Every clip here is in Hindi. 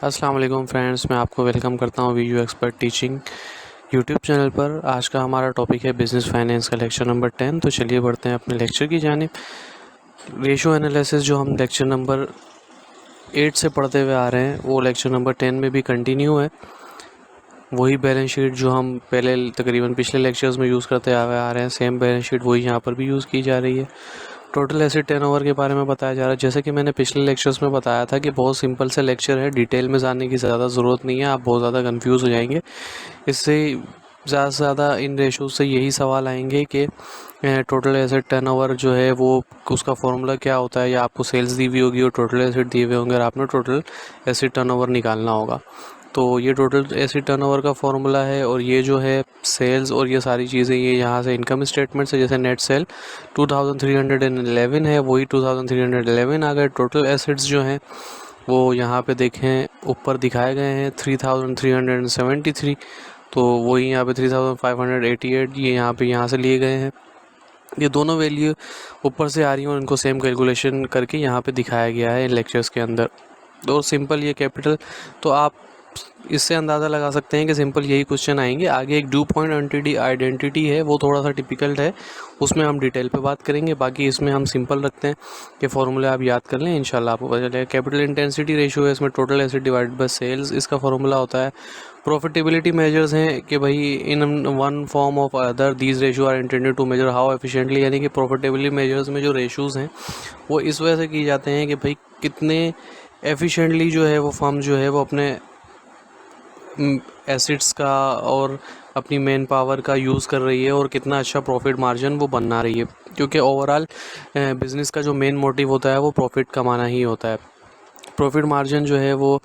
अस्सलाम वालेकुम फ्रेंड्स, मैं आपको वेलकम करता हूँ video expert teaching YouTube channel पर। आज का हमारा टॉपिक है बिज़नेस फाइनेंस का लेक्चर नंबर 10। तो चलिए बढ़ते हैं अपने लेक्चर की जानिब। रेशो एनालिसिस जो हम लेक्चर नंबर 8 से पढ़ते हुए आ रहे हैं वो लेक्चर नंबर 10 में भी कंटिन्यू है। वही बैलेंस शीट जो हम पहले तकरीबन पिछले लेक्चर्स में यूज़ करते आ रहे हैं, सेम बैलेंस शीट वही यहाँ पर भी यूज़ की जा रही है। टोटल एसेट टर्नओवर के बारे में बताया जा रहा है। जैसे कि मैंने पिछले लेक्चर्स में बताया था कि बहुत सिंपल से लेक्चर है, डिटेल में जाने की ज़्यादा ज़रूरत नहीं है, आप बहुत ज़्यादा कंफ्यूज हो जाएंगे। इससे ज़्यादा से ज़्यादा इन रेशोज़ से यही सवाल आएंगे कि टोटल एसेट टर्नओवर जो है वो उसका फॉर्मूला क्या होता है, या आपको सेल्स दी हुई होगी और टोटल एसेट दिए हुए होंगे और आपने टोटल एसेट टर्नओवर निकालना होगा। तो ये टोटल एसेट टर्नओवर का फॉर्मूला है, और ये जो है सेल्स और ये सारी चीज़ें ये यहाँ से इनकम स्टेटमेंट से, जैसे नेट सेल 2311 है, वही 2311 आ गए। टोटल एसेट्स जो हैं वो यहाँ पे देखें ऊपर दिखाए गए हैं 3373, तो वही यहाँ पे 3588 ये यहाँ से लिए गए हैं। ये दोनों वैल्यू ऊपर से आ रही हैं और इनको सेम कैलकुलेशन करके यहाँ पे दिखाया गया है इन लेक्चर्स के अंदर। तो सिंपल ये कैपिटल, तो आप इससे अंदाज़ा लगा सकते हैं कि सिंपल यही क्वेश्चन आएंगे। आगे एक ड्यू पॉइंट एंटिटी आइडेंटिटी है, वो थोड़ा सा टिपिकल है, उसमें हम डिटेल पे बात करेंगे। बाकी इसमें हम सिंपल रखते हैं कि फॉर्मूले आप याद कर लें, इंशाल्लाह आपको पता चलेगा। कैपिटल इंटेंसिटी रेशियो है, इसमें total asset divided by sales इसका फॉर्मूला होता है। प्रॉफिटेबिलिटी मेजर्स हैं कि भाई in one form of other these ratio are intended to measure how efficiently, यानी कि प्रॉफिटेबिलिटी मेजर्स में जो रेशियोज़ हैं वो इस वजह से किए जाते हैं कि भाई कितने एफिशिएंटली जो है वो फर्म जो है वो अपने एसिड्स का और अपनी मेन पावर का यूज़ कर रही है और कितना अच्छा प्रॉफिट मार्जिन वो बना रही है, क्योंकि ओवरऑल बिज़नेस का जो मेन मोटिव होता है वो प्रॉफिट कमाना ही होता है। प्रॉफिट मार्जिन जो है वो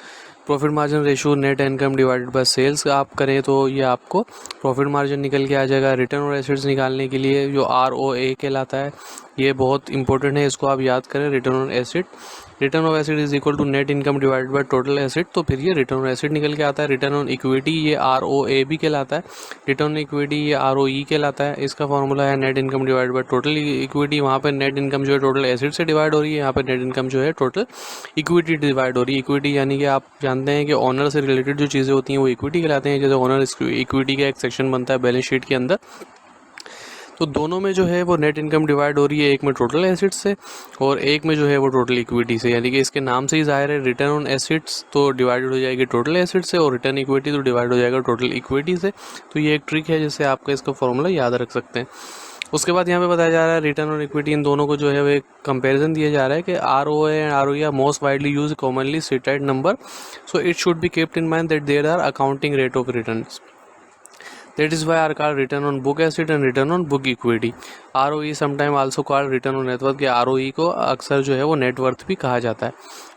profit margin ratio net income divided by sales आप करें तो ये आपको प्रॉफिट मार्जिन निकल के आ जाएगा। रिटर्न और एसेट्स निकालने के लिए जो ROA कहलाता है, ये बहुत इंपॉर्टेंट है, इसको आप याद करें। Return on asset, return of asset is equal to net income divided by total asset, तो फिर ये रिटर्न ऑन एसेट निकल के आता है। रिटर्न ऑन इक्विटी ये ROA भी कहलाता है। रिटर्न ऑन इक्विटी ये ROE कहलाता है। इसका फॉर्मूला है net income divided by total equity. वहाँ पे नेट इनकम जो है टोटल एसेट से डिवाइड हो रही है, यहाँ पे नेट इनकम जो है टोटल इक्विटी डिवाइड हो रही है। इक्विटी यानी कि आप जानते हैं कि ऑनर से रिलेटेड जो चीज़ें होती हैं वो इक्विटी कहलाते हैं। जैसे ऑनर इक्विटी का एक सेक्शन बनता है बैलेंस शीट के अंदर, तो दोनों में जो है वो नेट इनकम डिवाइड हो रही है, एक में टोटल एसेट्स से और एक में जो है वो टोटल इक्विटी से। यानी कि इसके नाम से ही जाहिर है, रिटर्न ऑन एसेट्स तो डिवाइडेड हो जाएगी टोटल एसेट्स से, और रिटर्न इक्विटी तो डिवाइड हो जाएगा टोटल इक्विटी से। तो ये एक ट्रिक है जिससे आपका इसका फॉर्मूला याद रख सकते हैं। उसके बाद यहाँ पे बताया जा रहा है रिटर्न ऑन इक्विटी, इन दोनों को जो है वो एक कंपैरिजन दिया जा रहा है कि ROA and ROE are most widely use commonly cited number, so it should be kept in mind that there are accounting rate of returns, that is why are called return on book asset and return on book equity. ROE sometime also called return on net worth, के ROE को अक्सर जो है वो नेटवर्थ भी कहा जाता है।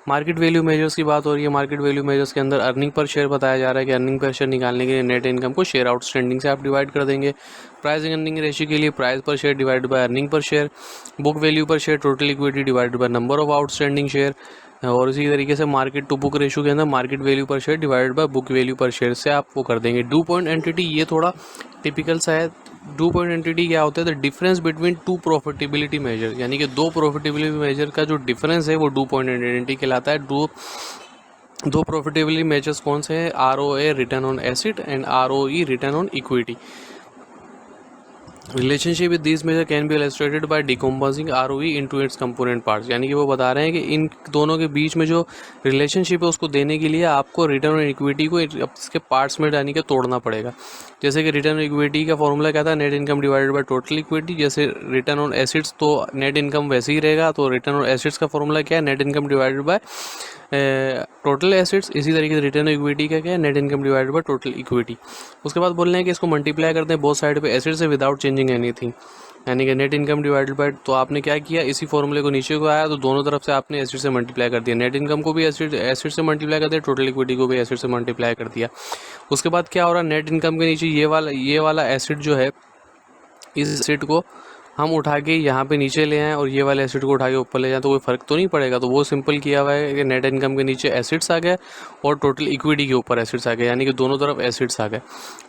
मार्केट वैल्यू मेजर्स की बात हो रही है। मार्केट वैल्यू मेजर्स के अंदर अर्निंग पर शेयर बताया जा रहा है कि अर्निंग पर शेयर निकालने के लिए नेट इनकम को शेयर आउटस्टैंडिंग से आप डिवाइड कर देंगे। प्राइस अर्निंग रेशियो के लिए price per share divide by earning per share. Book value per share total equity divide by number of outstanding share. और इसी तरीके से मार्केट टू बुक रेशियो के अंदर market value per share divided by book value per share से आप वो कर देंगे। ड्यू पॉइंट एंटिटी ये थोड़ा टिपिकल सा है। ड्यू पॉइंट एंटिटी क्या होता है? The difference between two profitability measure, यानी कि दो प्रॉफिटेबिलिटी मेजर का जो डिफरेंस है वो ड्यू पॉइंट एंटिटी कहलाता है। दो प्रॉफिटेबिलिटी मेजर्स कौन से हैं? ROA return on asset and ROE return on equity. Relationship with this measure can be illustrated by decomposing ROE into its component parts, यानी कि वो बता रहे हैं कि इन दोनों के बीच में जो रिलेशनशिप है उसको देने के लिए आपको रिटर्न ऑन इक्विटी को इसके पार्ट्स में यानी कि तोड़ना पड़ेगा। जैसे कि रिटर्न ऑन इक्विटी का फॉर्मूला क्या था? Net income divided by total equity. जैसे रिटर्न ऑन एसेट्स तो नेट इनकम वैसे ही रहेगा, तो रिटर्न ऑन एसेट्स का फॉर्मूला क्या है? Net income divided by total assets. इसी तरीके से रिटर्न इक्विटी का क्या है? Net income divided by total equity. उसके बाद बोल रहे हैं कि इसको मल्टीप्लाई करते हैं बोथ साइड पे एसेट से विदाउट चेंजिंग एनीथिंग, यानी कि नेट इनकम डिवाइडेड बाय, तो आपने क्या किया, इसी फॉर्मूले को नीचे को आया तो दोनों तरफ से आपने एसेट से मल्टीप्लाई कर दिया। नेट इनकम को भी एसेट से मल्टीप्लाई कर दिया, टोटल इक्विटी को भी एसेट से मल्टीप्लाई कर दिया। उसके बाद क्या हो रहा है? नेट इनकम के नीचे ये वाला एसेट जो है, इस एसेट को हम उठा के यहाँ पे नीचे ले आएँ और ये वाले एसिड को उठा के ऊपर ले जाएँ तो कोई फ़र्क तो नहीं पड़ेगा। तो वो सिंपल किया हुआ है कि नेट इनकम के नीचे एसिड्स आ गए और टोटल इक्विटी के ऊपर एसिड्स आ गए, यानी कि दोनों तरफ एसिड्स आ गए।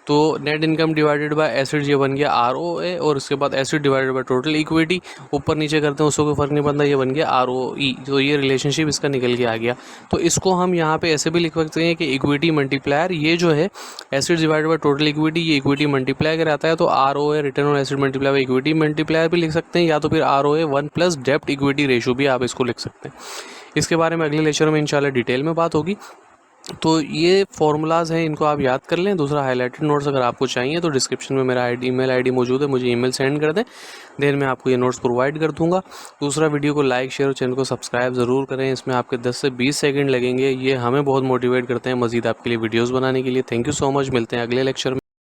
तो net income divided bye acids ये बन गया ROA, और उसके बाद acid divided by total equity, ऊपर नीचे करते हैं उसको कोई फ़र्क नहीं पड़ता, ये बन गया ROE। तो ये रिलेशनशिप इसका निकल के आ गया। तो इसको हम यहाँ पे ऐसे भी लिख सकते हैं कि इक्विटी मल्टीप्लायर, ये जो है acids divided by total equity, ये इक्विटी मल्टीप्लाई कराता है। तो ROA return on acid multiply by equity multiplier भी लिख सकते हैं, या तो फिर ROA 1 प्लस डेब्ट इक्विटी रेशो भी आप इसको लिख सकते हैं। इसके बारे में अगले लेक्चर में इंशाल्लाह डिटेल में बात होगी। तो ये फॉर्मूलाज हैं, इनको आप याद कर लें। दूसरा हाईलाइटेड नोट्स अगर आपको चाहिए तो डिस्क्रिप्शन में मेरा ईमेल आईडी मौजूद है, मुझे ईमेल सेंड कर दें, देन मैं आपको ये नोट्स प्रोवाइड कर दूंगा। दूसरा, वीडियो को लाइक शेयर और चैनल को सब्सक्राइब ज़रूर करें, इसमें आपके 10 से 20 सेकंड लगेंगे, ये हमें बहुत मोटिवेट करते हैं मज़ीद आपके लिए वीडियोज़ बनाने के लिए। थैंक यू सो मच, मिलते हैं अगले लेक्चर में।